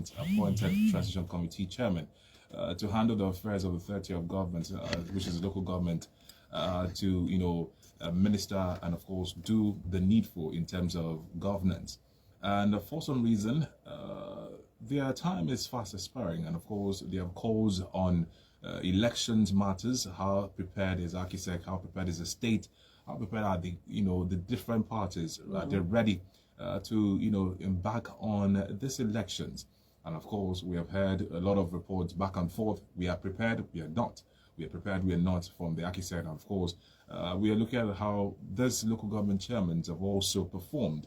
government appointed transition committee chairman to handle the affairs of the 30 of government, which is local government, to minister and of course do the needful in terms of governance. And for some reason, their time is fast expiring, and of course they have calls on elections matters. How prepared is AKISIEC? How prepared is the state? How prepared are the the different parties? They're ready to embark on these elections. And of course, we have heard a lot of reports back and forth. We are prepared, we are not. We are prepared, we are not, from the AKISIEC. And of course, we are looking at how these local government chairmen have also performed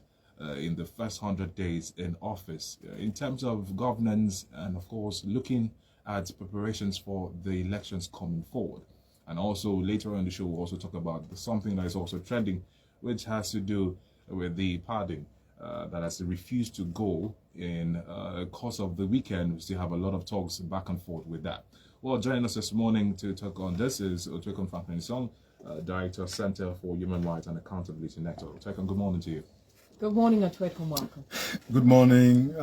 in the first 100 days in office in terms of governance, and of course, looking at preparations for the elections coming forward. And also later on in the show, we'll also talk about something that is also trending, which has to do with the pardon that has refused to go in the course of the weekend. We still have a lot of talks back and forth with that. Well, joining us this morning to talk on this is Otwekon Franklin Song, Director, Center for Human Rights and Accountability Network. Otwekon, good morning to you. Good morning, Otwekon. Welcome. Good morning,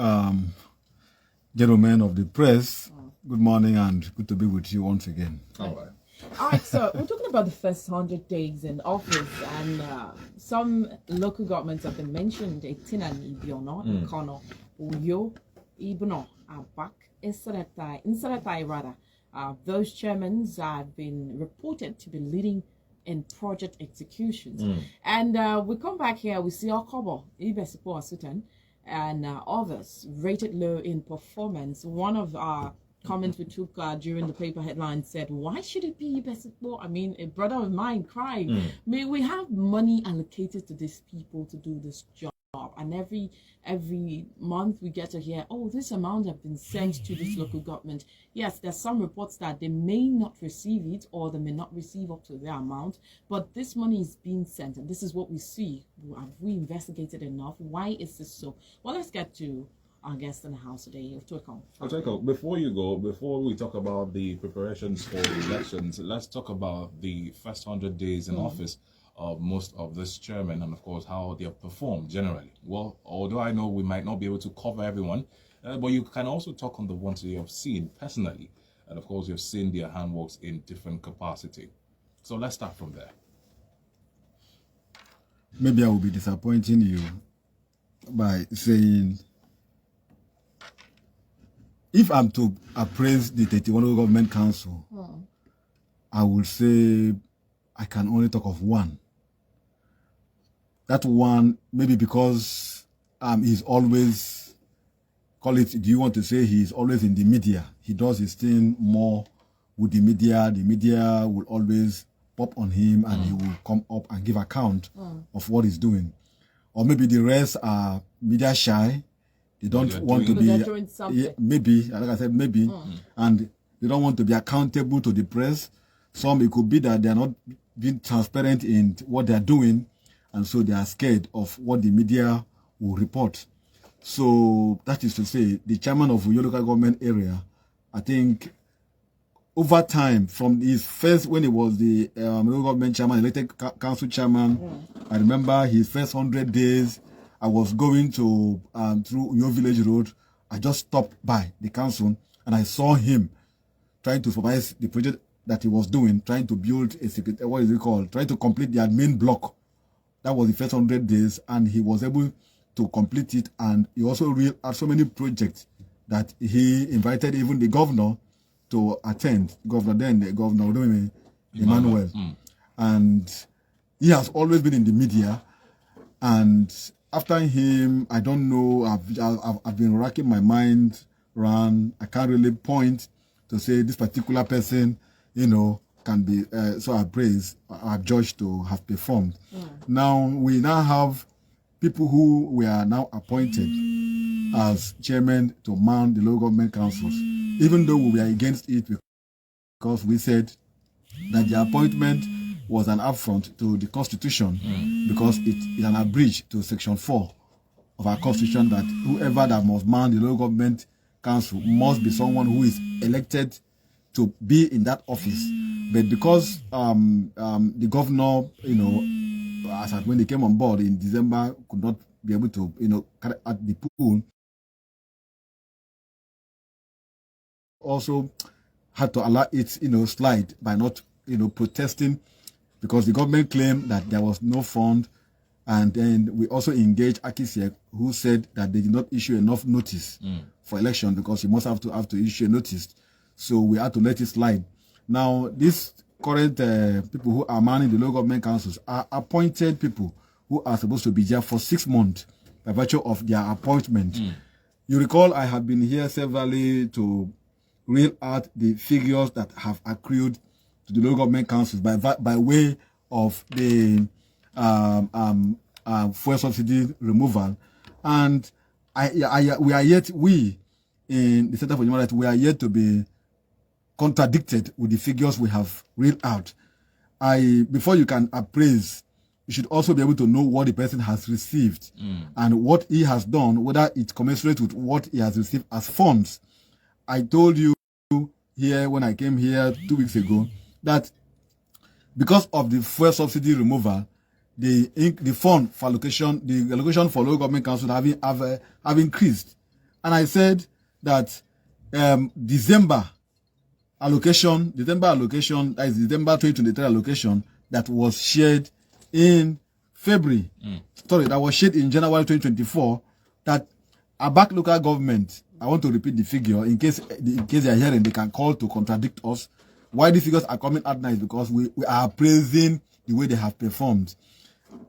gentlemen of the press. Good morning, and good to be with you once again. All right. All right, so we're talking about the first 100 days in office, and some local governments have been mentioned. Etinan Ibiono, Kono, Uyo, Ibono, Abak, Insaratai rather. Those chairmen have been reported to be leading in project executions. And we come back here, we see Okobo, Ibesipo Asutan, and others rated low in performance. One of our comments we took during the paper headline said, why should it be Ibesipo? I mean, a brother of mine crying. May we have money allocated to these people to do this job? And every month we get to hear, oh, this amount have been sent to this local government. Yes, there's some reports that they may not receive it, or they may not receive up to their amount, but this money is being sent, and this is what we see. Have we investigated enough? Why is this so? Well, let's get to our guest in the house today, Otwekon, before we talk about the preparations for elections, let's talk about the first 100 days in office of most of this chairman, and of course how they have performed generally. Well, although I know we might not be able to cover everyone, but you can also talk on the ones you have seen personally, and of course you've seen their handworks in different capacity. So let's start from there. Maybe I will be disappointing you by saying, if I'm to appraise the 31 local government council, I would say I can only talk of one. That one, maybe because he's always, do you want to say he's always in the media? He does his thing more with the media. The media will always pop on him, and he will come up and give account of what he's doing. Or maybe the rest are media shy. They don't want to be, maybe, like I said, maybe, and they don't want to be accountable to the press. Some, it could be that they are not being transparent in what they are doing, and so they are scared of what the media will report. So that is to say, the chairman of your local government area, I think, over time, from his first, when he was the local government chairman, elected council chairman, I remember his first 100 days, I was going to through your village road. I just stopped by the council, and I saw him trying to supervise the project that he was doing, trying to build a what is it called? Trying to complete the admin block. That was the first 100 days, and he was able to complete it. And he also had so many projects that he invited even the governor to attend. The governor Emmanuel. And he has always been in the media. And after him, I don't know, I've been racking my mind around. I can't really point to say this particular person, can be so appraised, judged to have performed. Now, we now have people who we are now appointed as chairman to man the local government councils, even though we were against it because we said that the appointment was an affront to the Constitution because it is an abridge to Section 4 of our Constitution, that whoever that must man the local government council must be someone who is elected to be in that office. But because the governor, as when they came on board in December, could not be able to, carry out the pool, also had to allow it, slide by not, protesting, because the government claimed that there was no fund. And then we also engaged AKISIEC, who said that they did not issue enough notice for election, because you must have to issue a notice. So we had to let it slide. Now, these current people who are manning the local government councils are appointed people who are supposed to be there for 6 months by virtue of their appointment. You recall I have been here severally to reel out the figures that have accrued to the local government councils by way of the fuel subsidy removal. And we in the Center for Human Rights, we are yet to be contradicted with the figures we have read out. Before you can appraise, you should also be able to know what the person has received and what he has done, whether it commensurates with what he has received as funds. I told you here when I came here 2 weeks ago that because of the fuel subsidy removal, the fund for allocation, the allocation for local government council have increased. And I said that December allocation, that is December 2023 allocation that was shared in February, that was shared in January 2024, that a back local government, I want to repeat the figure in case they are hearing, they can call to contradict us. Why these figures are coming out now is because we are praising the way they have performed.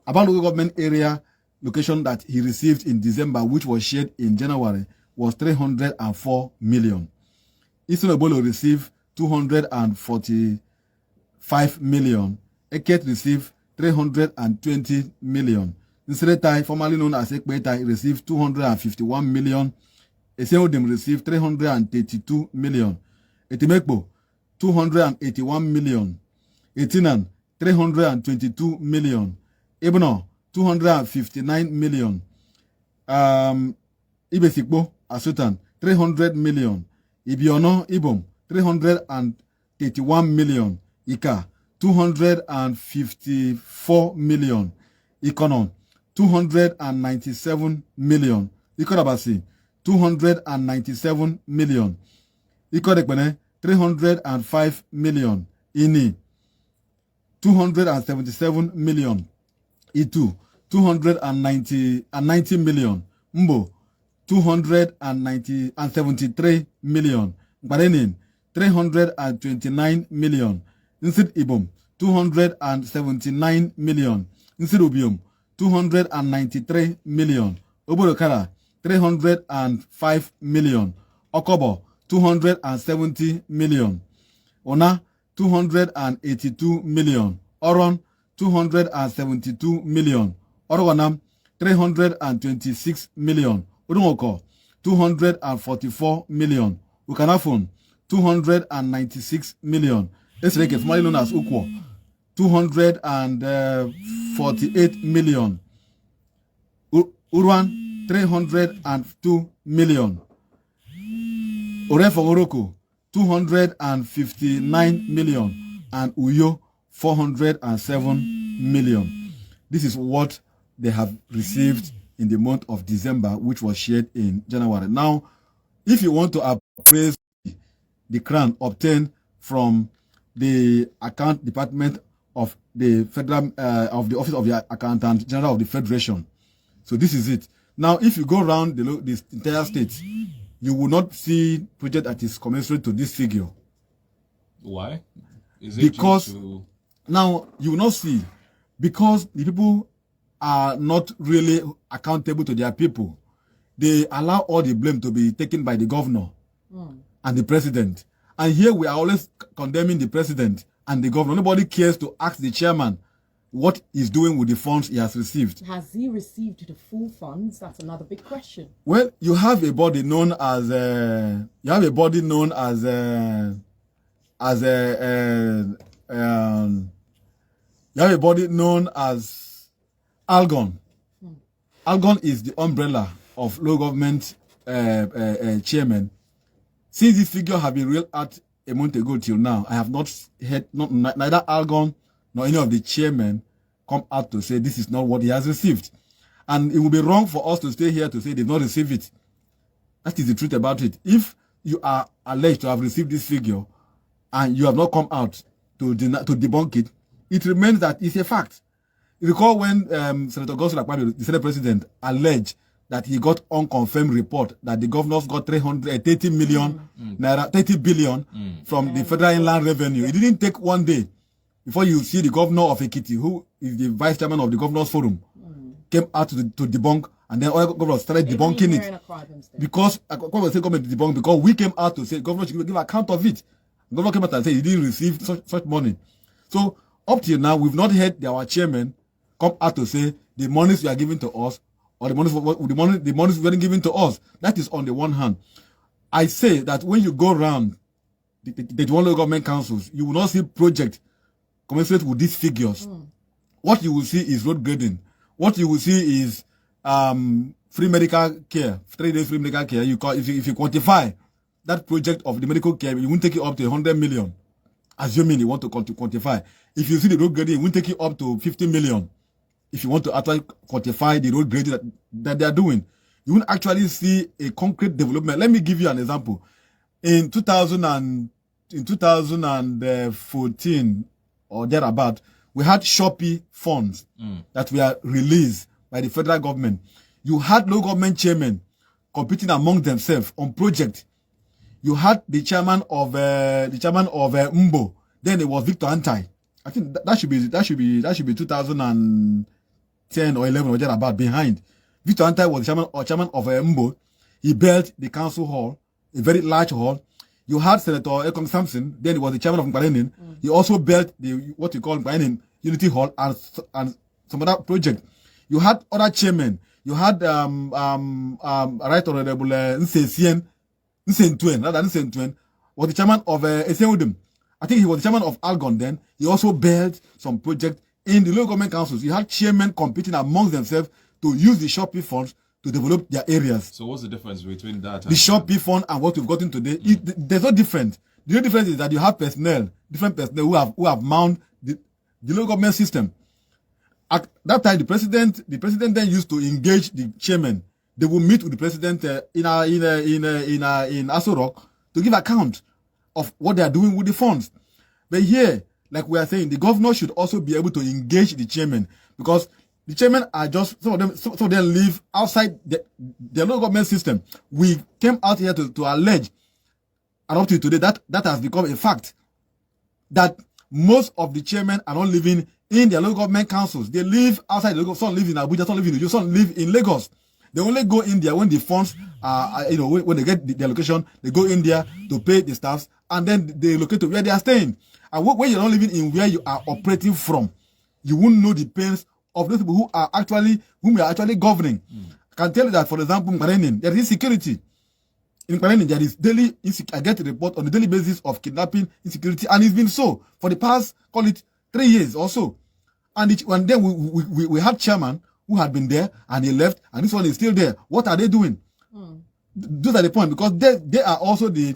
About local government area location that he received in December, which was shared in January, was 304 million. Eastern Obolo received 245 million. Eket received 320 million. Nseretai, formerly known as Ekbetai, received 251 million. Eseodim received 332 million. Etimekbo, 281 million. Etinan, 322 million. Ibno, 259 million. Ibesikbo, Asutan, 300 million. Ibiono, Ibom, 331 million. Ika, 254 million. Ikonon, 297 million. Ikorabasi, 297 million. Ikorekbene, 305 million. Ini, 277 million. Itu, 290 million. Mbo, 273 million. Barenin, 329 million. Nsid Ibom, 279 million. Nsid Ubium, 293 million. Oborokara, 305 million. Okobo, 270 million. Ona, 282 million. Oron, 272 million. Orowanam, 326 million. Udumoko, 244 million. Ukanafon, 296 million. Esreke, formerly known as Ukwo, 248 million. Urwan, 302 million. Orefo Oroko, 259 million. And Uyo, 407 million. This is what they have received in the month of December, which was shared in January. Now, if you want to appraise the crown obtained from the account department of the federal of the office of the accountant general of the federation, so this is it. Now, if you go around this entire state, you will not see project that is commensurate to this figure. Why? Is it because now you will not see, because the people are not really accountable to their people. They allow all the blame to be taken by the governor and the president. And here we are always condemning the president and the governor. Nobody cares to ask the chairman what he's doing with the funds he has received. Has he received the full funds? That's another big question. Well, you have a body known as Algon. Algon is the umbrella of local government chairman. Since this figure have been real out a month ago till now, I have not heard neither Algon nor any of the chairmen come out to say this is not what he has received. And it would be wrong for us to stay here to say they've not received it. That is the truth about it. If you are alleged to have received this figure and you have not come out to debunk it, it remains that it's a fact. Recall when Senator Godswill Akpabio, the Senate President, alleged that he got unconfirmed report that the governors got 330 million naira, 30 billion from the Federal Inland Revenue. It didn't take one day before you see the governor of Ekiti, who is the vice chairman of the Governors Forum, came out to debunk, and then other governors started debunking it. Because government said government debunk because we came out to say government should give account of it. The governor came out and said he didn't receive such money. So up till now, we've not heard our chairman come out to say the monies we are giving to us or the monies weren't given to us. That is on the one hand. I say that when you go around the one local government councils, you will not see project commensurate with these figures. What you will see is road grading. What you will see is free medical care, 3 days free medical care. If you quantify that project of the medical care, you won't take it up to 100 million. Assuming you want to quantify. If you see the road grading, you won't take it up to 50 million. If you want to actually quantify the road grading that they are doing, you won't actually see a concrete development. Let me give you an example. In 2014 or thereabout, we had Shopee funds that were released by the federal government. You had local government chairmen competing among themselves on project. You had the chairman of Mbo. Then it was Victor Antai. I think that should be 2010 or 11 or thereabout behind. Victor Antai was the chairman of Mbo. He built the council hall, a very large hall. You had Senator Ekong Samson, then he was the chairman of Mkwanenin. He also built what you call Mkwanenin Unity Hall and some other project. You had other chairmen. You had Right Honorable Nsentuen was the chairman of Esenwudum. I think he was the chairman of Algon then. He also built some project in the local government councils. You had chairmen competing amongst themselves to use the Shopee funds to develop their areas. So what's the difference between that? The Shopee fund and what we've gotten today? There's no difference. The only difference is that you have different personnel who have mounted the local government system. At that time, the president then used to engage the chairman. They will meet with the president in Aso Rock to give account of what they are doing with the funds. But here, like we are saying, the governor should also be able to engage the chairman, because the chairman are just, some of them live outside the local government system. We came out here to allege, and up to today, that has become a fact, that most of the chairmen are not living in their local government councils. They live outside the local. Some live in Abuja, some live in Uju, some live in Lagos. They only go in there when the funds are, when they get the allocation, they go in there to pay the staffs, and then they locate to where they are staying. And when you're not living in where you are operating from, you won't know the pains of those people whom we are actually governing. I can tell you that, for example, in Mkwanenin, there is insecurity. In Mkwanenin, there is daily, I get a report on a daily basis of kidnapping, insecurity, and it's been so for the past, call it 3 years or so. And then we had chairman who had been there and he left, and this one is still there. What are they doing? Those are the point, because they are also the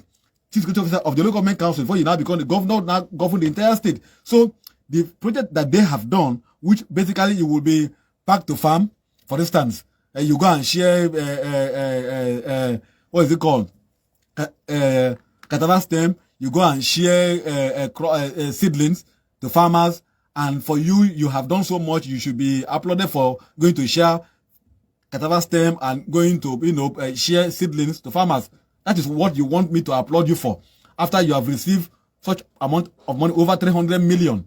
chief security officer of the local government council before you now become the governor, now govern the entire state. So the project that they have done, which basically you will be back to farm, for instance, you go and share what is it called? Cassava stem. You go and share seedlings to farmers. And for you have done so much, you should be applauded for going to share cassava stem and going to, share seedlings to farmers. That is what you want me to applaud you for, after you have received such amount of money, over 300 million.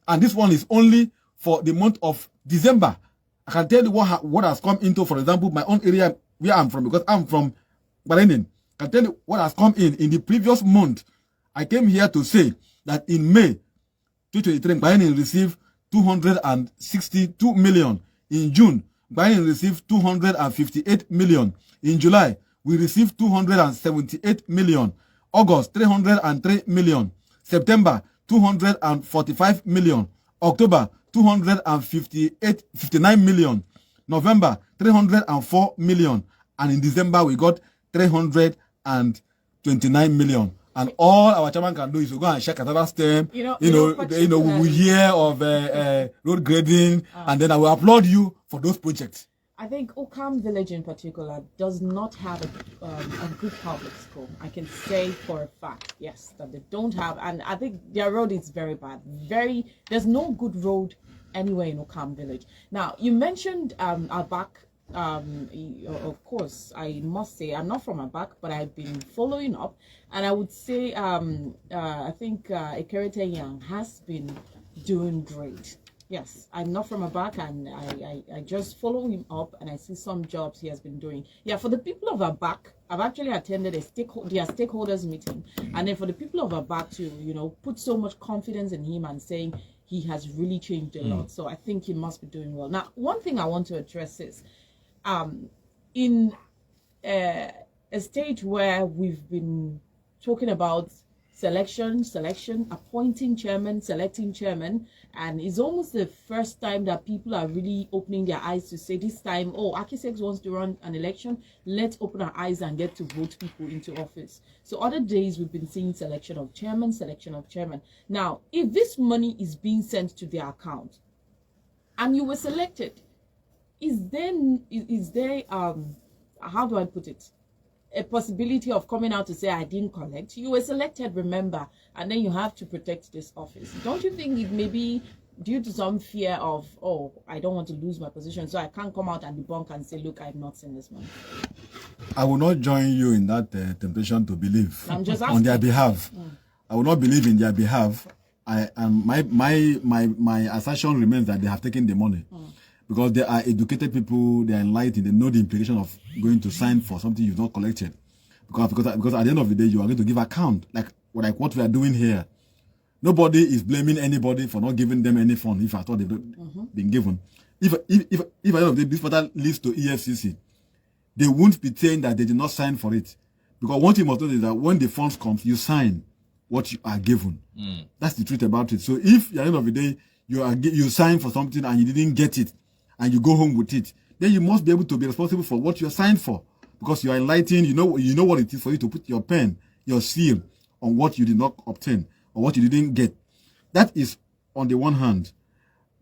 And this one is only for the month of December. I can tell you what has come into, for example, my own area where I'm from, because I'm from Mkwanenin. I can tell you what has come in the previous month. I came here to say that in May 2023, Mkwanenin received 262 million. In June, Mkwanenin received 258 million. In July, we received 278 million. August, 303 million. September, 245 million. October, 259 million. November, 304 million. And in December, we got 329 million. And all our chairman can do is to go and check another stem. We hear of road grading, and then I will applaud you for those projects. I think Okam Village in particular does not have a good public school. I can say for a fact, yes, that they don't have, and I think their road is very bad. There's no good road anywhere in Okam Village. Now, you mentioned Abak. Of course, I must say I'm not from Abak, but I've been following up, and I would say I think Ekerete Yang has been doing great. Yes, I'm not from Abak, and I just follow him up, and I see some jobs he has been doing. Yeah, for the people of Abak, I've actually attended their stakeholders meeting, and then for the people of Abak to put so much confidence in him and saying he has really changed a lot. So I think he must be doing well. Now, one thing I want to address is, in a stage where we've been talking about selection, appointing chairman, selecting chairman, and it's almost the first time that people are really opening their eyes to say this time, oh, AKISIEC wants to run an election, let's open our eyes and get to vote people into office. So other days we've been seeing selection of chairman. Now, if this money is being sent to their account and you were selected, is there how do I put it, a possibility of coming out to say I didn't collect? You were selected, remember, and then you have to protect this office. Don't you think it may be due to some fear of, oh, I don't want to lose my position, so I can't come out and debunk and say, look, I've not seen this money? I will not join you in that temptation to believe I'm just on their behalf. I will not believe in their behalf. My assertion remains that they have taken the money. Because they are educated people, they are enlightened, they know the implication of going to sign for something you've not collected. Because at the end of the day, you are going to give account, like what we are doing here. Nobody is blaming anybody for not giving them any fund if I thought they've been given. If at the end of the day, this matter leads to EFCC, they won't be saying that they did not sign for it. Because one thing must know is that when the funds comes, you sign what you are given. That's the truth about it. So if at the end of the day, you sign for something and you didn't get it, and you go home with it, then you must be able to be responsible for what you are signed for, because you are enlightened. You know what it is for you to put your pen, your seal on what you did not obtain or what you didn't get. That is on the one hand.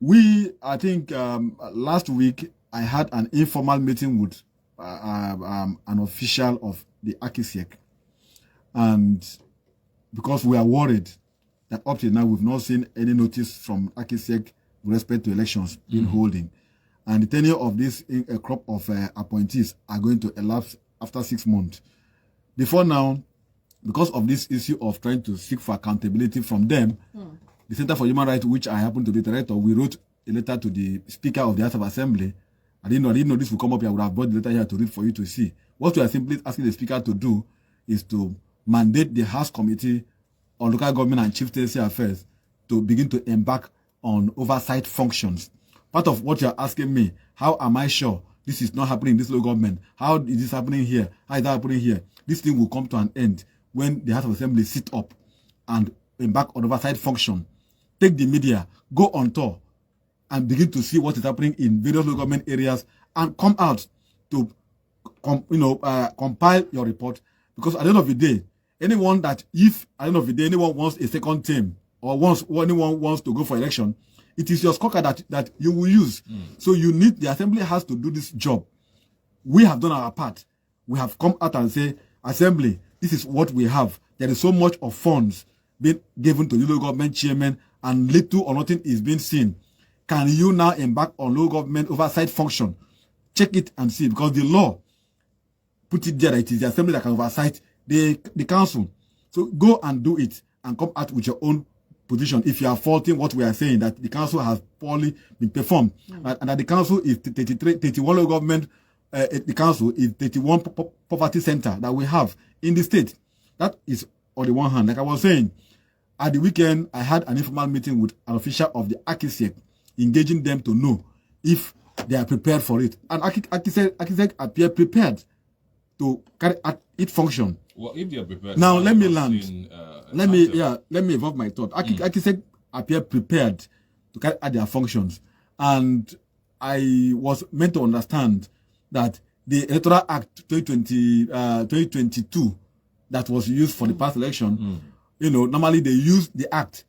I think last week I had an informal meeting with an official of the AKISIEC, and because we are worried that up till now we've not seen any notice from AKISIEC with respect to elections being holding. And the tenure of this crop of appointees are going to elapse after 6 months. Before now, because of this issue of trying to seek for accountability from them, the Center for Human Rights, which I happen to be director, we wrote a letter to the Speaker of the House of Assembly. I didn't know this would come up here. I would have brought the letter here to read for you to see. What we are simply asking the Speaker to do is to mandate the House Committee on Local Government and Chieftaincy Affairs to begin to embark on oversight functions. Part of what you're asking me, how am I sure this is not happening in this local government? How is this happening here? How is that happening here? This thing will come to an end when the House of Assembly sit up and embark on oversight function. Take the media, go on tour, and begin to see what is happening in various local government areas, and come out to compile your report. Because at the end of the day, anyone wants a second term, or anyone wants to go for election, it is your scorecard that you will use. So the Assembly has to do this job. We have done our part. We have come out and say, Assembly, this is what we have. There is so much of funds being given to the local government chairman, and little or nothing is being seen. Can you now embark on local government oversight function? Check it and see, because the law put it there that it is the Assembly that can oversight the council. So go and do it and come out with your own position if you are faulting what we are saying, that the council has poorly been performed, and that the council is 31 local government, the council is 31 poverty center that we have in the state. That is on the one hand. Like I was saying, at the weekend, I had an informal meeting with an official of the AKISIEC, engaging them to know if they are prepared for it. And AKISIEC appear prepared to carry out its function. Well, if they are prepared. Now, let me land. Let me evolve my thought. AKISIEC appear prepared to carry out their functions. And I was meant to understand that the Electoral Act 2022 that was used for the past election, normally they use the act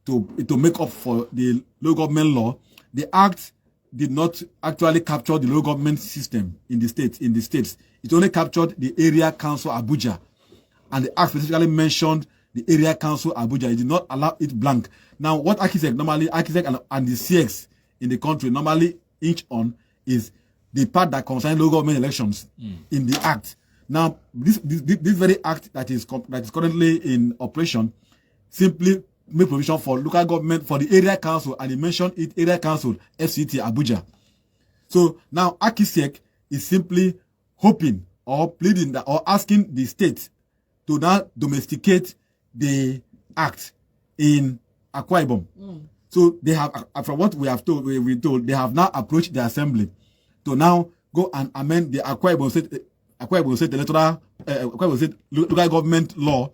to make up for the local government law. The act did not actually capture the local government system in the states. It only captured the area council Abuja. And the act specifically mentioned the area council Abuja. It did not allow it blank. Now, what AKISIEC and the CX in the country normally inch on is the part that concerns local government elections in the act. Now, this very act that is currently in operation simply make provision for local government, for the area council, and he mentioned it, area council, FCT, Abuja. So now AKISIEC is simply hoping or pleading that, or asking the state to now domesticate the act in Akwa Ibom. So they have, from what we have told, they have now approached the assembly to now go and amend the Akwa Ibom State electoral, Akwa Ibom State local government law,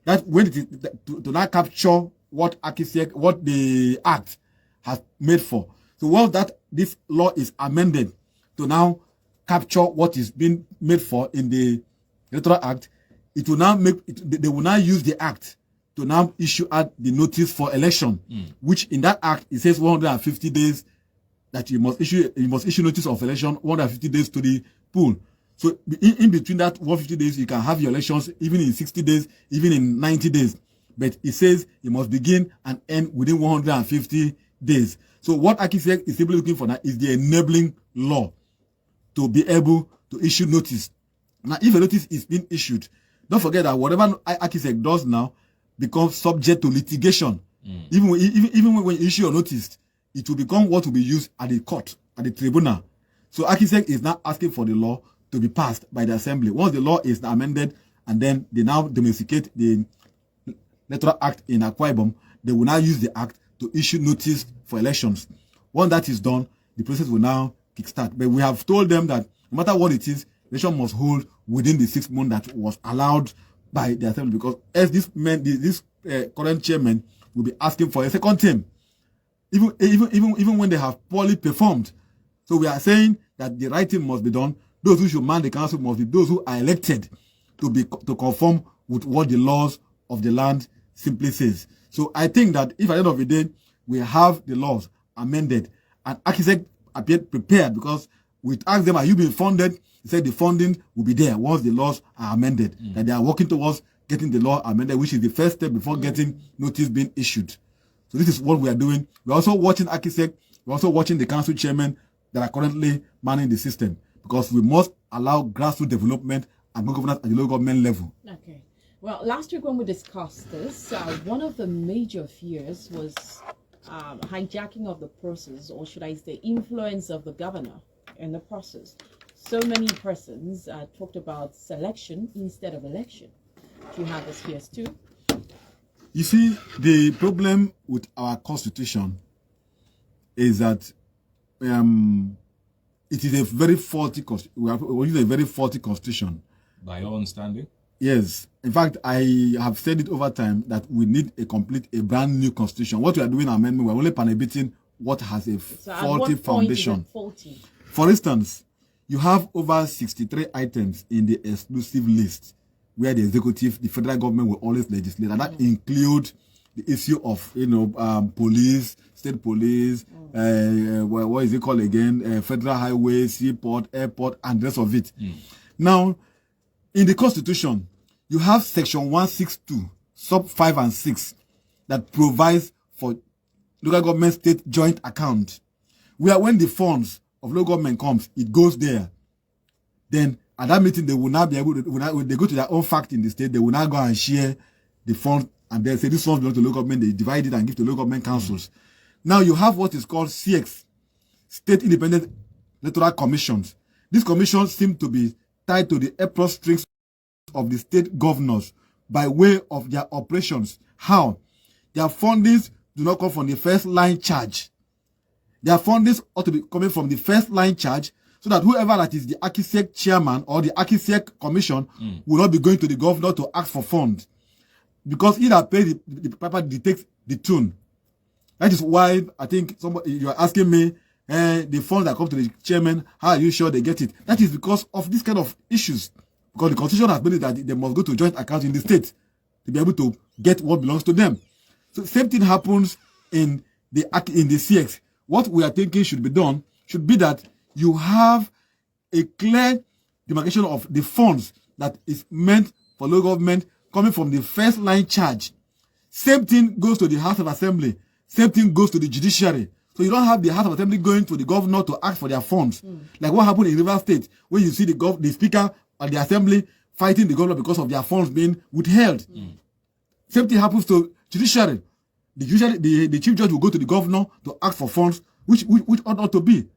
that when it is to now capture what AKISIEC, what the act has made for. So once that this law is amended to now capture what is being made for in the electoral act, it will now they will now use the act to now issue out the notice for election, which in that act it says 150 days that you must issue notice of election, 150 days to the pool. So in between that 150 days, you can have your elections even in 60 days, even in 90 days. But it says it must begin and end within 150 days. So what AKISIEC is simply looking for now is the enabling law to be able to issue notice. Now, if a notice is being issued, don't forget that whatever AKISIEC does now becomes subject to litigation. Even when you issue a notice, it will become what will be used at the court, at the tribunal. So AKISIEC is now asking for the law to be passed by the assembly. Once the law is amended and then they now domesticate the electoral act in Akwa Ibom, they will now use the act to issue notice for elections. Once that is done, the process will now kickstart. But we have told them that no matter what it is, election must hold within the 6 months that was allowed by the assembly, because as this current chairman will be asking for a second term, even when they have poorly performed. So we are saying that the right thing must be done. Those who should man the council must be those who are elected to conform with what the laws of the land simply says. So I think that if at the end of the day we have the laws amended and AKISIEC appeared prepared, because we asked them, are you being funded? He said the funding will be there once the laws are amended, that they are working towards getting the law amended, which is the first step before getting notice being issued. So this is what we are doing. We're also watching AKISIEC. We're also watching the council chairmen that are currently manning the system, because we must allow grassroots development and good governance at the local government level. Okay. Well, last week when we discussed this, one of the major fears was hijacking of the process, or should I say influence of the governor in the process. So many persons talked about selection instead of election. Do you have this fears too? You see, the problem with our constitution is that it is a very faulty constitution. We use a very faulty constitution. By your understanding? Yes. In fact, I have said it over time that we need a brand new constitution. What we are doing amendment, we're only prohibiting what has a faulty foundation. Faulty? For instance, you have over 63 items in the exclusive list where the executive, the federal government will always legislate, and that include the issue of police, state police, what is it called again? Federal highways, seaport, airport, and the rest of it. Now, in the Constitution, you have Section 162, sub 5 and 6, that provides for local government state joint account, where when the funds of local government comes, it goes there. Then at that meeting, they will now be able to, when they go to their own fact in the state, they will now go and share the funds, and then say this funds belong to local government, they divide it and give to local government councils. Now you have what is called CX, State Independent Electoral Commissions. These commissions seem to be tied to the apron strings of the state governors by way of their operations. How? Their fundings do not come from the first line charge. Their fundings ought to be coming from the first line charge, so that whoever that is the AKISIEC chairman or the AKISIEC commission will not be going to the governor to ask for funds, because he that pays the paper dictates the tune. That is why I think you are asking me, the funds that come to the chairman, how are you sure they get it? That is because of this kind of issues. Because the constitution has made it that they must go to joint account in the state to be able to get what belongs to them. So same thing happens in the CX, what we are thinking should be done should be that you have a clear demarcation of the funds that is meant for local government coming from the first line charge. Same thing goes to the House of Assembly. Same thing goes to the judiciary. So you don't have the House of Assembly going to the governor to ask for their funds. Like what happened in River State, when you see the speaker and the assembly fighting the governor because of their funds being withheld. Same thing happens to judiciary. The chief judge will go to the governor to ask for funds, which ought not to be.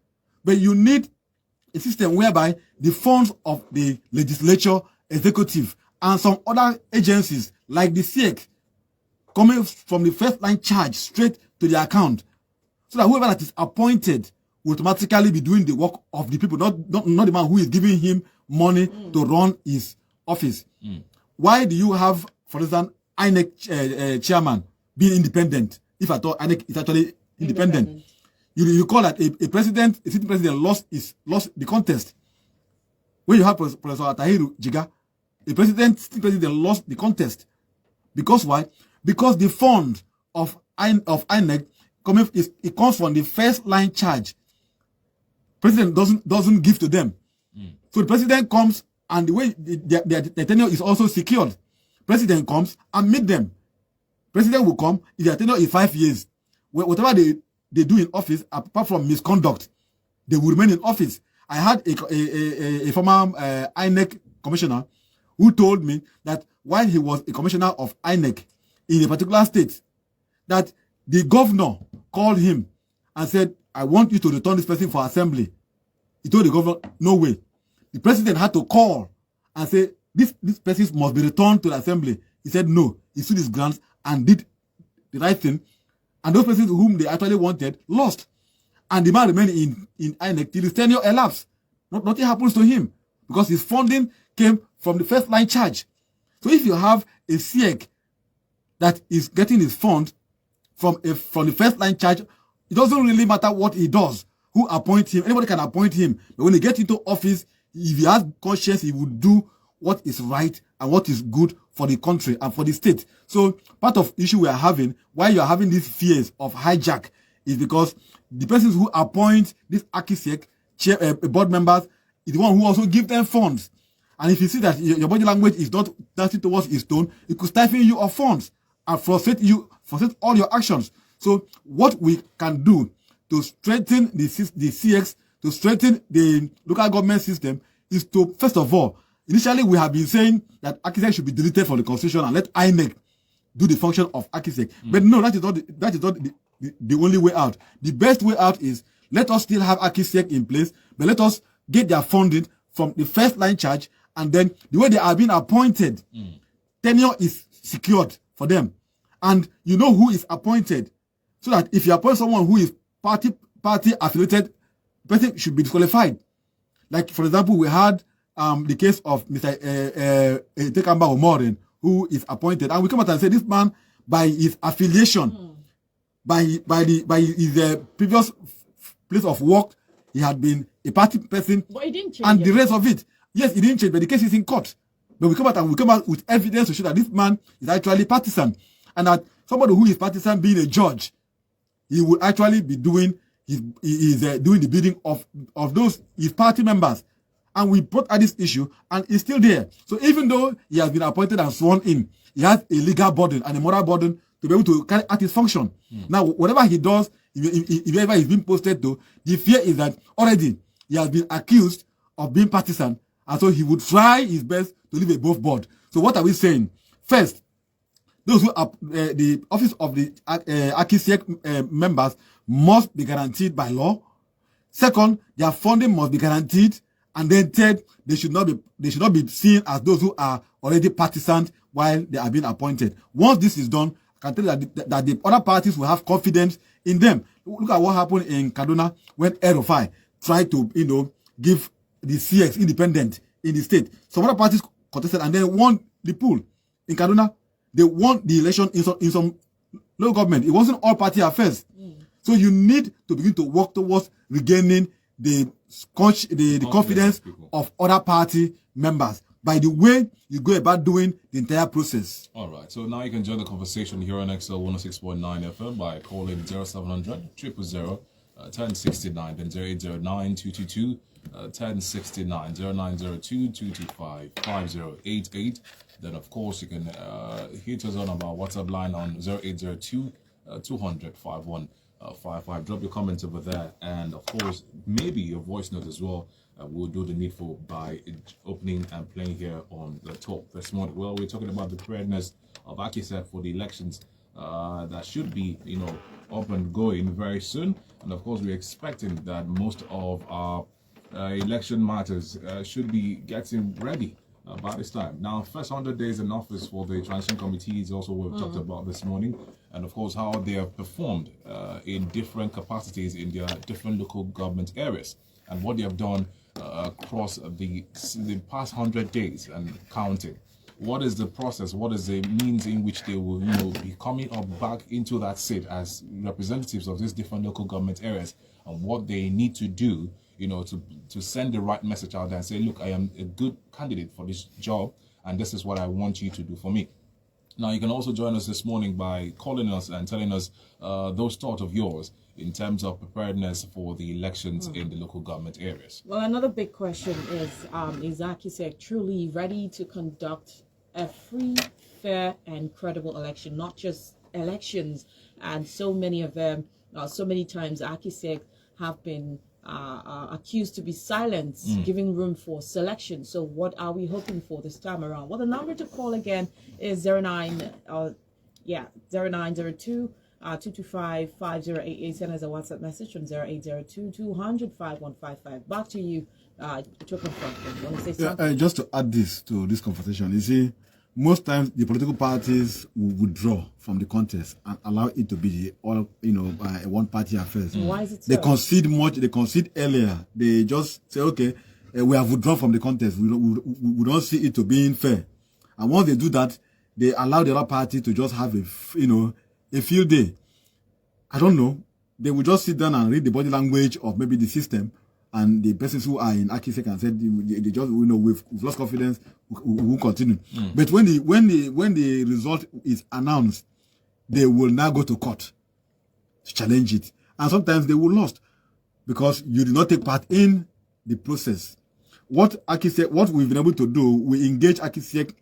But you need a system whereby the funds of the legislature, executive, and some other agencies like the AKISIEC coming from the first line charge straight to the account, so that whoever that is appointed will automatically be doing the work of the people, not the man who is giving him money to run his office. Why do you have, for instance, INEC chairman being independent, if at all INEC is actually independent? You call that a sitting president lost the contest. When you have Professor Atahiru Jiga, sitting president lost the contest. Because why? Because the fund of INEC it comes from the first line charge. President doesn't give to them. So the president comes, and the way their tenure is also secured. President comes and meet them. President will come, if their tenure is 5 years, whatever they do in office, apart from misconduct, they will remain in office. I had a former INEC commissioner who told me that while he was a commissioner of INEC in a particular state, that the governor called him and said, I want you to return this person for assembly. He told the governor, no way. The president had to call and say, this person must be returned to the assembly. He said no. He stood his grounds and did the right thing. And those persons whom they actually wanted lost. And the man remained in INEC till his tenure elapsed. Nothing happens to him because his funding came from the first line charge. So if you have a AKISIEC that is getting his funds from the first line charge, it doesn't really matter what he does, who appoints him. Anybody can appoint him. But when he gets into office, if he has conscience, he will do what is right and what is good for the country and for the state. So part of issue we are having, why you are having these fears of hijack, is because the persons who appoint this AKISIEC board members is the one who also give them funds. And if you see that your body language is not dancing towards his tone, it could stifle you of funds and frustrate all your actions. So what we can do to strengthen the CX, to strengthen the local government system, is to, first of all, initially we have been saying that AKISIEC should be deleted from the constitution and let INEC do the function of AKISIEC. But no, that is not the only way out. The best way out is let us still have AKISIEC in place, but let us get their funding from the first line charge, and then the way they are being appointed, tenure is secured for them. And you know who is appointed, so that if you appoint someone who is party affiliated, the person should be disqualified. Like, for example, we had the case of Mr. Tekamba Omorin, who is appointed, and we come out and say this man, by his affiliation, by his previous place of work, he had been a party person, but he didn't change and the rest of it. Yes, he didn't change, but the case is in court. But we come out with evidence to show that this man is actually partisan, and that somebody who is partisan being a judge, he will actually be doing doing the bidding of those his party members. And we brought at this issue, and it's still there. So even though he has been appointed and sworn in, he has a legal burden and a moral burden to be able to carry out his function. Now, whatever he does, if ever he's been posted to, the fear is that already he has been accused of being partisan, and so he would try his best to live above board. So what are we saying? First, those who are the office of the AKISIEC members must be guaranteed by law. Second, their funding must be guaranteed. And then third, they should not be seen as those who are already partisan while they are being appointed. Once this is done, I can tell you that the other parties will have confidence in them. Look at what happened in Kaduna when El-Rufai tried to, give the CX independent in the state. Some other parties contested and then won the pool. In Kaduna, they won the election in some local government. It wasn't all party affairs. So you need to begin to work towards regaining the confidence of other party members by the way you go about doing the entire process. All right. So now you can join the conversation here on XL 106.9 FM by calling 0700 000 1069, then 0809 222 1069, 0902 225 5088. Then, of course, you can hit us on our WhatsApp line on 0802 200 5155. Drop your comments over there, and of course, maybe your voice note as well. We'll do the needful by opening and playing here on the talk this morning. Well, we're talking about the preparedness of AKISIEC for the elections that should be, up and going very soon. And of course, we're expecting that most of our election matters should be getting ready by this time. Now, first 100 days in office for the transition committee is also what we've talked about this morning, and of course how they have performed in different capacities in their different local government areas, and what they have done across the past 100 days and counting. What is the process? What is the means in which they will, be coming up back into that seat as representatives of these different local government areas, and what they need to do, to send the right message out there and say, look, I am a good candidate for this job, and this is what I want you to do for me. Now, you can also join us this morning by calling us and telling us those thoughts of yours in terms of preparedness for the elections in the local government areas. Well, another big question is AKISIEC truly ready to conduct a free, fair, and credible election, not just elections? And so many of them, so many times AKISIEC have been accused to be silent, giving room for selection. So what are we hoping for this time around? Well, the number to call again is 0902 225 5088. Send us a WhatsApp message from 0802 200 5155. Back to you, to confront. You want to say something? Just to add this to this conversation, you see, most times the political parties will withdraw from the contest and allow it to be all, a one-party affair. Why is it so? They concede much. They concede earlier. They just say, okay, we have withdrawn from the contest. We don't see it to being fair. And once they do that, they allow the other party to just have a field day. I don't know. They will just sit down and read the body language of maybe the system, and the persons who are in AKISIEC and said they just, we've lost confidence, we will continue. But when the result is announced, they will now go to court to challenge it, and sometimes they will lose because you did not take part in the process. What we've been able to do, we engage AKISIEC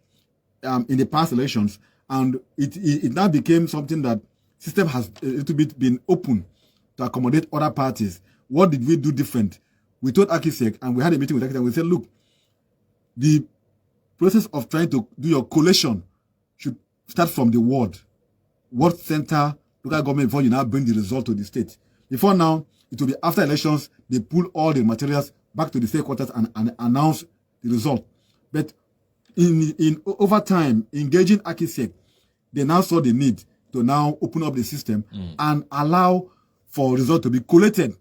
in the past elections, and it now became something that system has a little bit been open to accommodate other parties. What did we do different? We told AKISIEC, and we had a meeting with AKISIEC, and we said, look, the process of trying to do your collation should start from the ward center, local government, before you now bring the result to the state. Before now, it will be after elections, they pull all the materials back to the state quarters and announce the result. But in over time, engaging AKISIEC, they now saw the need to now open up the system and allow for result to be collated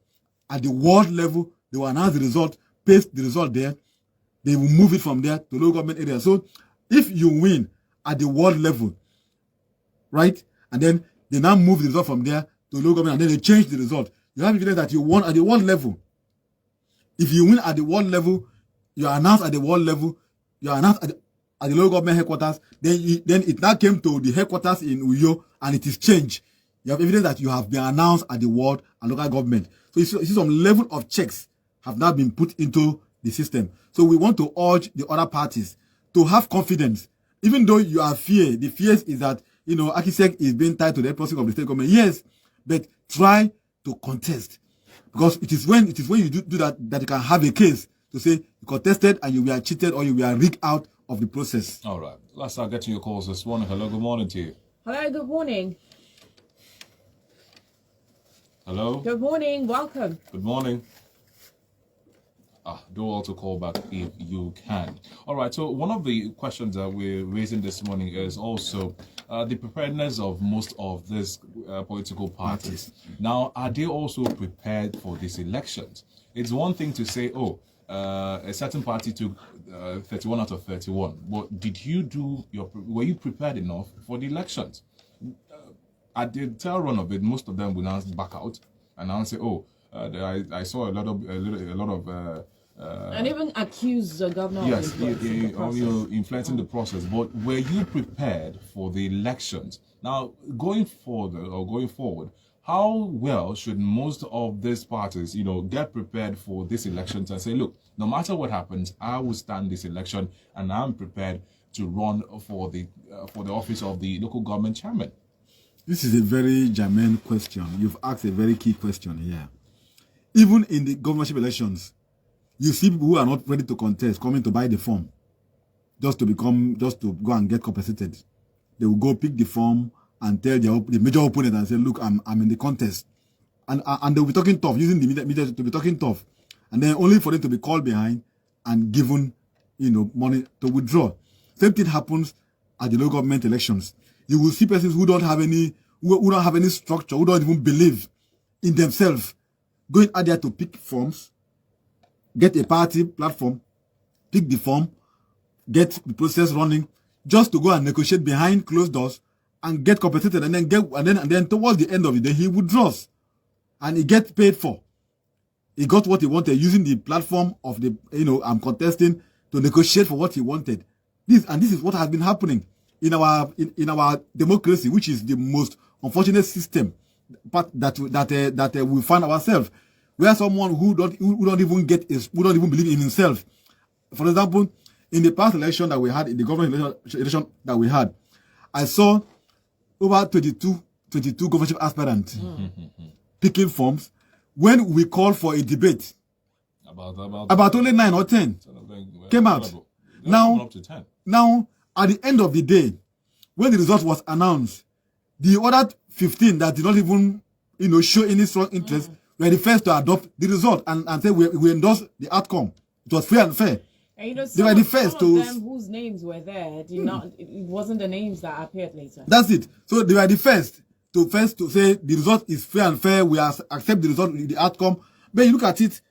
at the ward level. They will announce the result, paste the result there. They will move it from there to local government area. So if you win at the ward level, right, and then they now move the result from there to local government, and then they change the result, you have evidence that you won at the ward level. If you win at the ward level, you are announced at the ward level, you are announced at the local government headquarters, then it now came to the headquarters in Uyo, and it is changed. You have evidence that you have been announced at the ward and local government. So you see some level of checks have now been put into the system. So we want to urge the other parties to have confidence. Even though you are the fears is that, AKISIEC is being tied to the process of the state government. Yes, but try to contest. Because it is when you do that you can have a case to say you contested and you were cheated or you were rigged out of the process. All right. Let's start getting your calls this morning. Hello, good morning to you. Hello, good morning. Hello. Good morning, welcome. Good morning. Do also call back if you can. All right, so one of the questions that we're raising this morning is also the preparedness of most of these political parties. Now, are they also prepared for these elections? It's one thing to say, a certain party took 31 out of 31, but were you prepared enough for the elections? At the tail run of it, most of them will now back out and now say, I saw a lot of and even accuse the governor of influencing the process. But were you prepared for the elections? Now, going forward, how well should most of these parties, get prepared for this election and say, look, no matter what happens, I will stand this election and I'm prepared to run for the office of the local government chairman? This is a very germane question. You've asked a very key question here. Even in the governorship elections, you see people who are not ready to contest coming to buy the form just to go and get compensated. They will go pick the form and tell the major opponent and say, look, I'm in the contest. And they will be talking tough, using the media to be talking tough. And then only for them to be called behind and given, money to withdraw. Same thing happens at the local government elections. You will see persons who don't have any structure, who don't even believe in themselves, going out there to pick forms, get a party platform, pick the form, get the process running, just to go and negotiate behind closed doors and get compensated, and then towards the end of the day he withdraws and he gets paid for. He got what he wanted using the platform of the I'm contesting to negotiate for what he wanted. This is what has been happening in our democracy, which is the most unfortunate system that we find ourselves, where someone who don't even believe in himself. For example, in the past election that we had, in the government election that we had, I saw over 22 governorship aspirants picking forms when we called for a debate. About only 9 or 10 came out. Now, up to 10. Now, at the end of the day, when the result was announced, the other 15 that did not even, show any strong interest were the first to adopt the result and say we endorse the outcome. It was fair and fair. And they were the first to. Them whose names were there did not. It wasn't the names that appeared later. That's it. So they were the first to say the result is fair and fair. We accept the result, the outcome. But you look at it,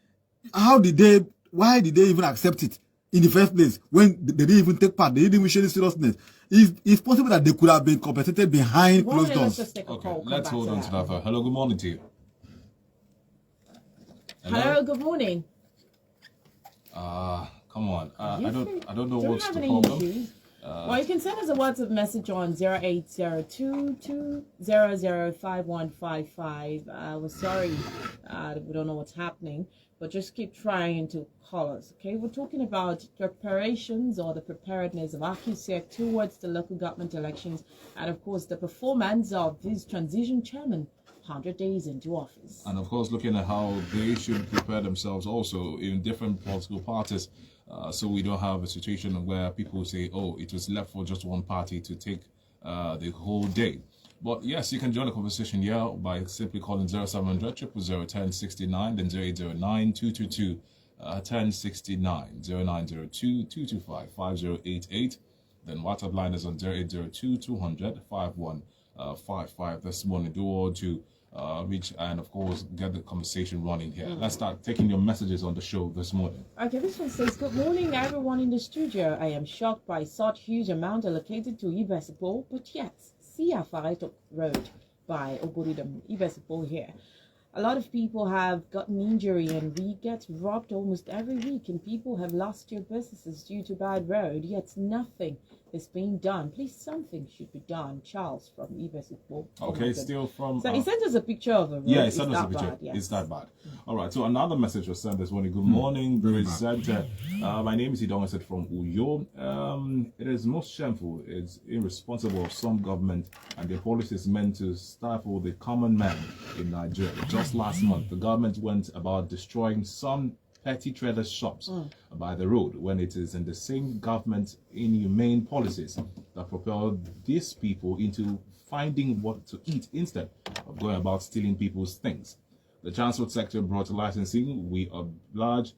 why did they even accept it in the first place when they didn't even take part? They didn't even show any seriousness. It's possible that they could have been compensated behind closed doors. Let's hold on to that. Hello, good morning to you. Hello, good morning. Come on. I don't know what's the problem. Well, you can send us a WhatsApp message on 0802-200-5155. We're sorry we don't know what's happening, but just keep trying to call us, okay? We're talking about preparations or the preparedness of AKISIEC towards the local government elections, and of course the performance of this transition chairman 100 days into office. And of course looking at how they should prepare themselves also in different political parties, so we don't have a situation where people say, oh, it was left for just one party to take the whole day. But yes, you can join the conversation here by simply calling 0700 000 1069, then 0809 222 1069, 0902 225 5088. Then WhatsApp line is on 0802 200 5155. This morning, do all to reach and of course get the conversation running here. Let's start taking your messages on the show this morning. Okay, this one says, good morning everyone in the studio. I am shocked by such huge amount allocated to Ibesipo, but yet see Afareto Road by Oboridam Ibesipo here. A lot of people have gotten injury and we get robbed almost every week, and people have lost their businesses due to bad road, yet nothing is being done. Please, something should be done. Charles from Ibesipo. Okay, still from... So he sent us a picture of a road. Yeah, he sent us a picture. Bad, yes. It's that bad. All right, so another message was sent this morning. Good morning, presenter. My name is Idong. I said from Uyo. It is most shameful. It's irresponsible of some government and their policies meant to stifle the common man in Nigeria. Just last month, the government went about destroying some petty traders' shops by the road, when it is in the same government inhumane policies that propel these people into finding what to eat instead of going about stealing people's things. The transport sector brought licensing. We oblige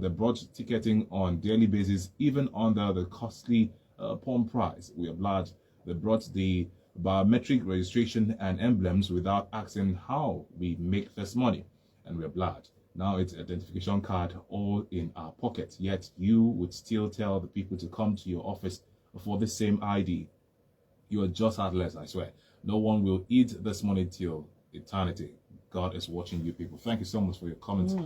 they brought ticketing on daily basis, even under the costly pawn price. We oblige they brought the biometric registration and emblems without asking how we make this money, and we oblige. Now it's identification card all in our pockets, yet you would still tell the people to come to your office for the same ID. You are just heartless, I swear. No one will eat this money till eternity. God is watching you people. Thank you so much for your comments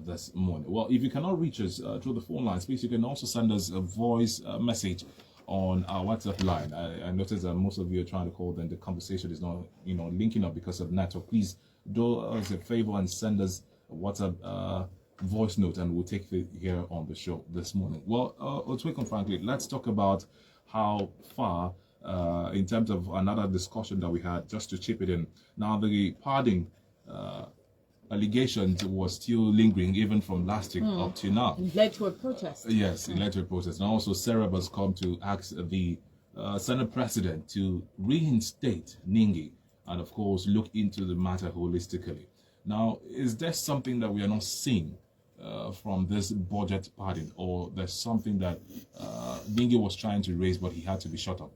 this morning. Well, if you cannot reach us through the phone lines, please, you can also send us a voice message on our WhatsApp line. I noticed that most of you are trying to call, then the conversation is not, linking up because of network. Please do us a favor and send us a WhatsApp voice note, and we'll take it here on the show this morning. Well, Otwikon, frankly, let's talk about how far, in terms of another discussion that we had, just to chip it in. Now, the pardon allegations was still lingering even from last week up to now. It led to a protest. Yes, it led to a protest. And also, Sereb has come to ask the Senate President to reinstate Ningi and, of course, look into the matter holistically. Now, is there something that we are not seeing from this budget pardon, or there's something that Ningi was trying to raise but he had to be shut up?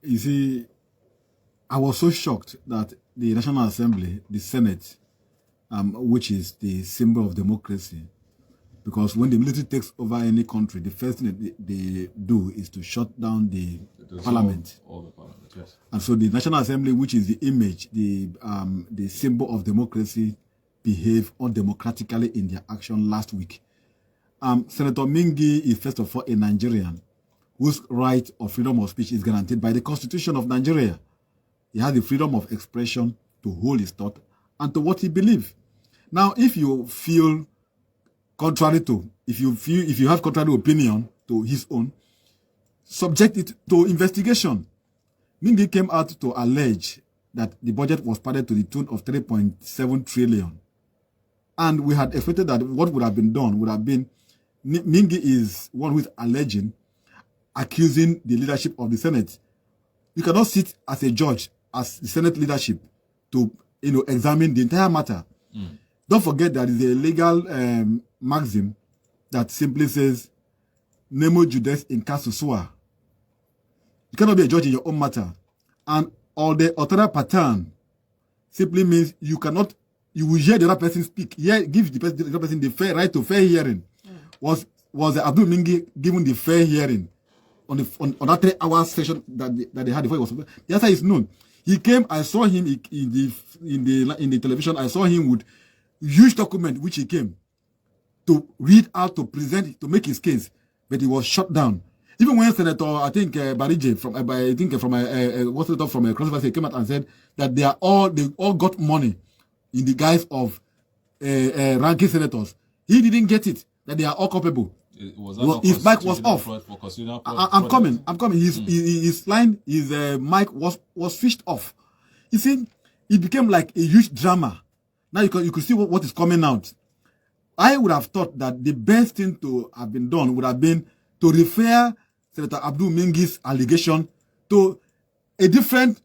You see, I was so shocked that the National Assembly, the Senate, which is the symbol of democracy, because when the military takes over any country, the first thing that they do is to shut down the parliament. All the parliament, yes. And so the National Assembly, which is the image, the symbol of democracy, behaved undemocratically in their action last week. Senator Mingi is first of all a Nigerian whose right of freedom of speech is guaranteed by the Constitution of Nigeria. He has the freedom of expression to hold his thought and to what he believes. Now, if you feel contrary to, if you have contrary opinion to his own, subject it to investigation. Mingi came out to allege that the budget was padded to the tune of 3.7 trillion. And we had expected that what would have been done would have been, Mingi is one who is alleging, accusing the leadership of the Senate. You cannot sit as a judge, as the Senate leadership, to examine the entire matter. Don't forget that there is a legal maxim that simply says, Nemo Judes in casu sua. You cannot be a judge in your own matter. And all the other pattern simply means you will hear the other person speak. Give the other person the fair right to fair hearing. Was Abdul Mingi given the fair hearing on that 3-hour session that they had before he was? The answer is no. He came, I saw him in the television, I saw him with huge document which he came to read out, to present, to make his case, but he was shut down. Even when Senator, I think Barije from Cross came out and said that they all got money in the guise of ranking senators. He didn't get it, that they are all culpable. His mic was off. I'm coming. His line, his mic was switched off. You see, it became like a huge drama. Now you could see what is coming out. I would have thought that the best thing to have been done would have been to refer Senator Abdul Mingi's allegation to a different,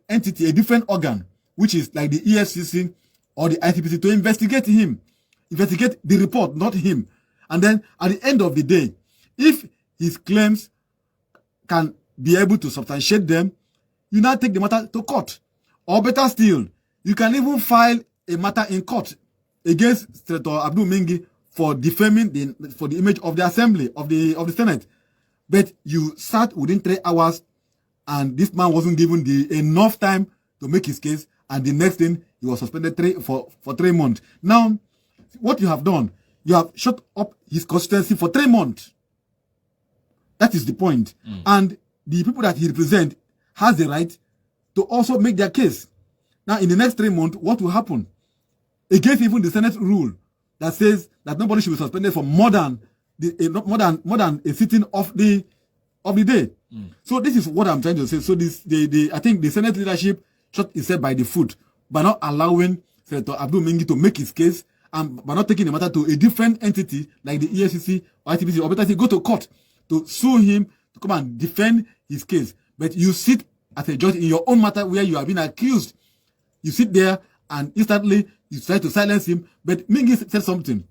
entity, a different organ, which is like the EFCC or the ICPC, to investigate him, investigate the report, not him. And then at the end of the day, if his claims can be able to substantiate them, you now take the matter to court. Or better still, you can even file a matter in court against Senator Abdul Mingi for defaming for the image of the assembly, of the Senate. But you sat within 3 hours and this man wasn't given enough time to make his case, and the next thing, he was suspended for 3 months. Now, what you have done, you have shut up his constituency for 3 months. That is the point. And the people that he represents has the right to also make their case. Now, in the next 3 months, what will happen? Against even the Senate rule that says that nobody should be suspended for more than a sitting of the day. So this is what I'm trying to say. So I think the Senate leadership shot itself by the foot by not allowing Senator Abdul Mingi to make his case, and by not taking the matter to a different entity like the EFCC or ITBC, or better say, go to court to sue him to come and defend his case. But you sit as a judge in your own matter where you have been accused. You sit there and instantly you try to silence him. But Mingi said something.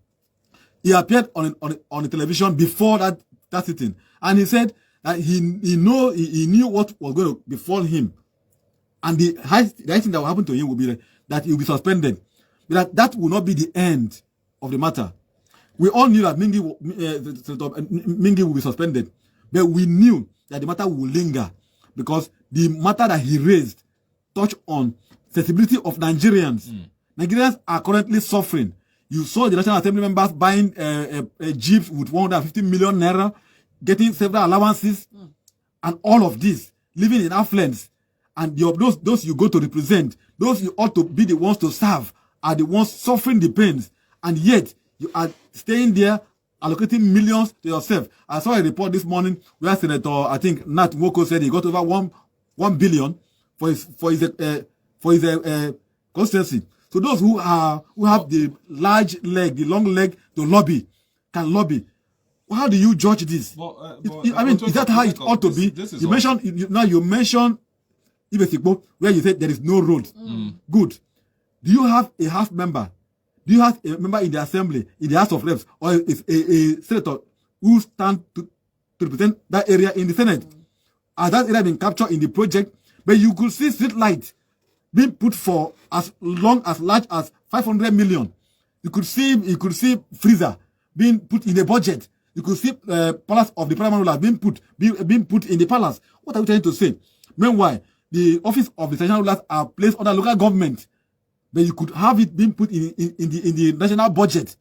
He appeared on the television before that sitting, and he said that he knew what was going to befall him, and the highest thing that will happen to him will be that he will be suspended. But that will not be the end of the matter. We all knew that Mingi will be suspended, but we knew that the matter will linger because the matter that he raised touched on sensibility of Nigerians. Nigerians are currently suffering. You saw the National Assembly members buying jeeps with 150 million naira. getting several allowances, and all of this, living in affluence, and those you go to represent, those you ought to be the ones to serve, are the ones suffering the pains, and yet you are staying there, allocating millions to yourself. I saw a report this morning where Senator, I think Nat Nwoko said he got over 1 billion for his constituency. So those who have the long leg to lobby, can lobby. How do you judge this? I mean, is that how it ought to be? You mentioned Ibesikbo, where you said there is no road. Good. Do you have a House member? Do you have a member in the Assembly, in the House of Reps, or a senator who stands to represent that area in the Senate? Has that area been captured in the project? But you could see street lights being put for as large as 500 million. You could see freezer being put in the budget. You could see palace of the primary ruler being put in the palace. What are we trying to say? Meanwhile, the office of the traditional rulers are placed under local government. But you could have it being put in the national budget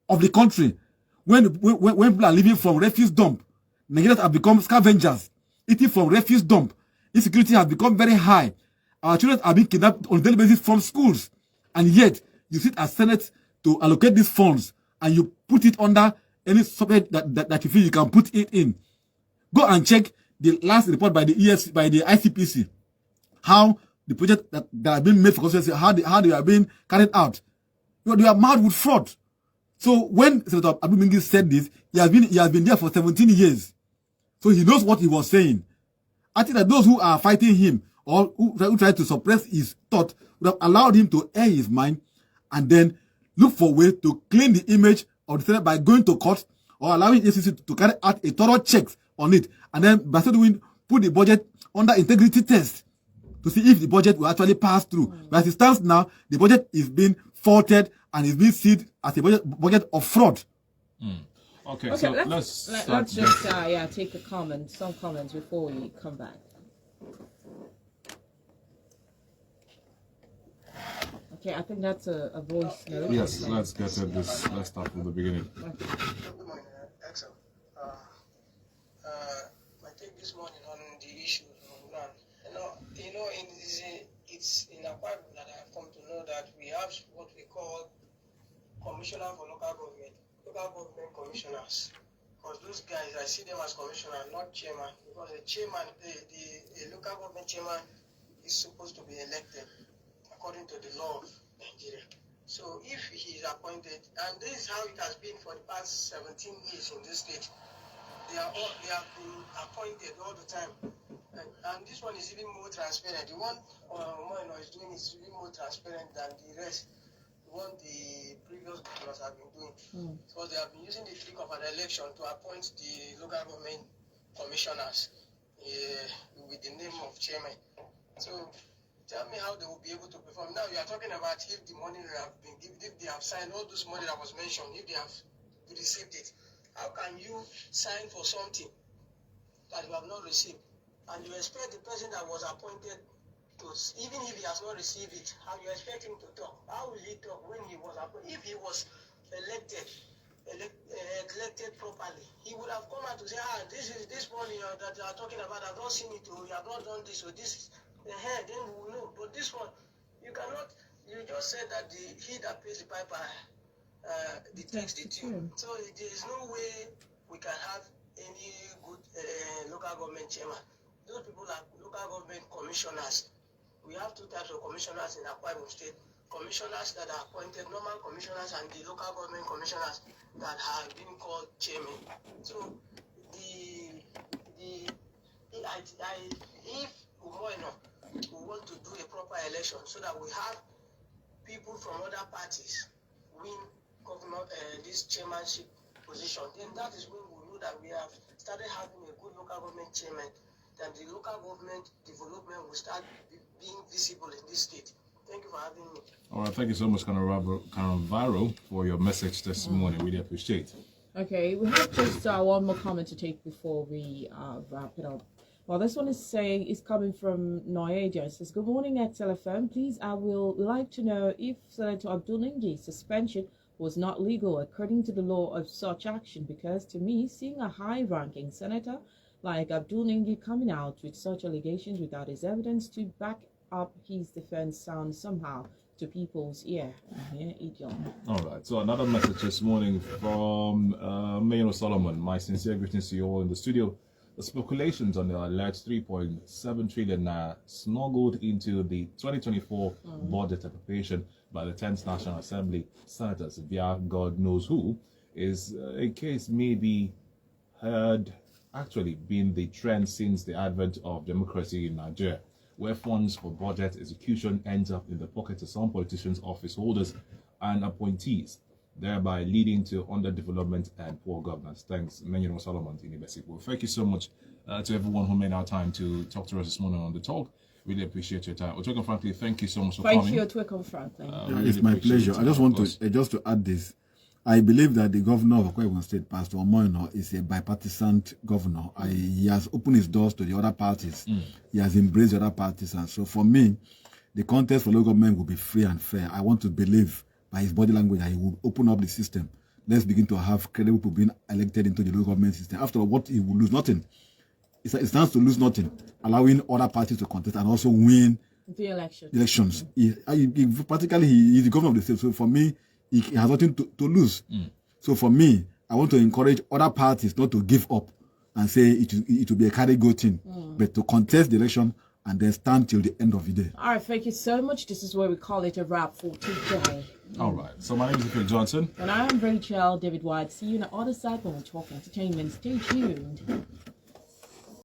of the country. When people are living from refuse dump, Nigerians have become scavengers, eating from refuse dump. Insecurity has become very high. Our children are being kidnapped on a daily basis from schools. And yet, you sit as Senate to allocate these funds, and you put it under any subject that you feel you can put it in. Go and check the last report by the ICPC, how the project that have been made for constituency, how they are being carried out. They are mad with fraud. So when Senator Abumingi said this, he has been there for 17 years. So he knows what he was saying. I think that those who are fighting him or who try to suppress his thought would have allowed him to air his mind and then look for a way to clean the image of the Senate by going to court or allowing ACC to carry out a thorough check on it, and then by so doing put the budget under integrity test to see if the budget will actually pass through. But as it stands now, the budget is being faulted and is being seen as a budget of fraud. Okay, so let's just take some comments before we come back. Okay, I think that's a voice note. Yes, let's get to this. Let's start from the beginning. Good morning, excellent. I think this morning on the issue on ground, it's in Akwa Ibom that I've come to know that we have what we call commissioner for local government commissioners. Because those guys, I see them as commissioner, not chairman. Because the chairman, the local government chairman is supposed to be elected according to the law of Nigeria. So if he is appointed, and this is how it has been for the past 17 years in this state, they have been appointed all the time. And this one is even more transparent. The one Moino is doing is even more transparent than the rest. The one the previous governors have been doing. Because they have been using the trick of an election to appoint the local government commissioners with the name of chairman. So tell me how they will be able to perform. Now you are talking about if the money have been given, if they have signed all this money that was mentioned, if they have received it. How can you sign for something that you have not received? And you expect the person that was appointed to, even if he has not received it, how you expect him to talk? How will he talk when he was appointed? If he was elected properly, he would have come out to say, this money that you are talking about, I've not seen it, or you have not done this, or this. Then we will know. But this one, you cannot. You just said that he that pays the piper detects the tune. So there is no way we can have any good local government chairman. Those people are local government commissioners. We have two types of commissioners in Akwa Ibom State: commissioners that are appointed, normal commissioners, and the local government commissioners that have been called chairman. So if Umoino we want to do a proper election so that we have people from other parties win government this chairmanship position, then that is when we know that we have started having a good local government chairman, then the local government development will start being visible in this state. Thank you for having me. All right, thank you so much, Canavaro, for your message this morning. Really appreciate it. Okay, we have just one more comment to take before we wrap it up. Well, this one is coming from Noeja. It says, good morning, XLFM. Please, I will like to know if Senator Abdul Ngi's suspension was not legal according to the law of such action, because to me, seeing a high-ranking senator like Abdul Nengi coming out with such allegations without his evidence to back up his defense sounds somehow to people's ear. All right, so another message this morning from Mayor Solomon. My sincere greetings to you all in the studio. The speculations on the alleged 3.7 trillion smuggled into the 2024 budget appropriation by the 10th National Assembly senators via God knows who is a case maybe had actually been the trend since the advent of democracy in Nigeria, where funds for budget execution ends up in the pockets of some politicians, office holders, and appointees, thereby leading to underdevelopment and poor governance. Thanks, Menyo Solomon. Well, thank you so much to everyone who made our time to talk to us this morning on the talk. Really appreciate your time. Otwekon Franklin, thank you so much for coming. Thank you, Otwekon Franklin. Really it's my pleasure. I just want to just to add this. I believe that the governor of Akwa Ibom State, Pastor Omoyino, is a bipartisan governor. He has opened his doors to the other parties. He has embraced the other parties. And so for me, the contest for local government will be free and fair. I want to believe by his body language that he will open up the system. Let's begin to have credible people being elected into the local government system. After all, what he will lose nothing. It stands to lose nothing, allowing other parties to contest and also win the elections. Practically, he is the governor of the state. So for me, he has nothing to lose. So for me, I want to encourage other parties not to give up and say it will be a carry-go thing, but to contest the election and then stand till the end of the day. All right, thank you so much. This is where we call it a wrap for today. All right, so my name is Ifek Johnson. And I am Rachel David White. See you on the other side when we talk entertainment. Stay tuned.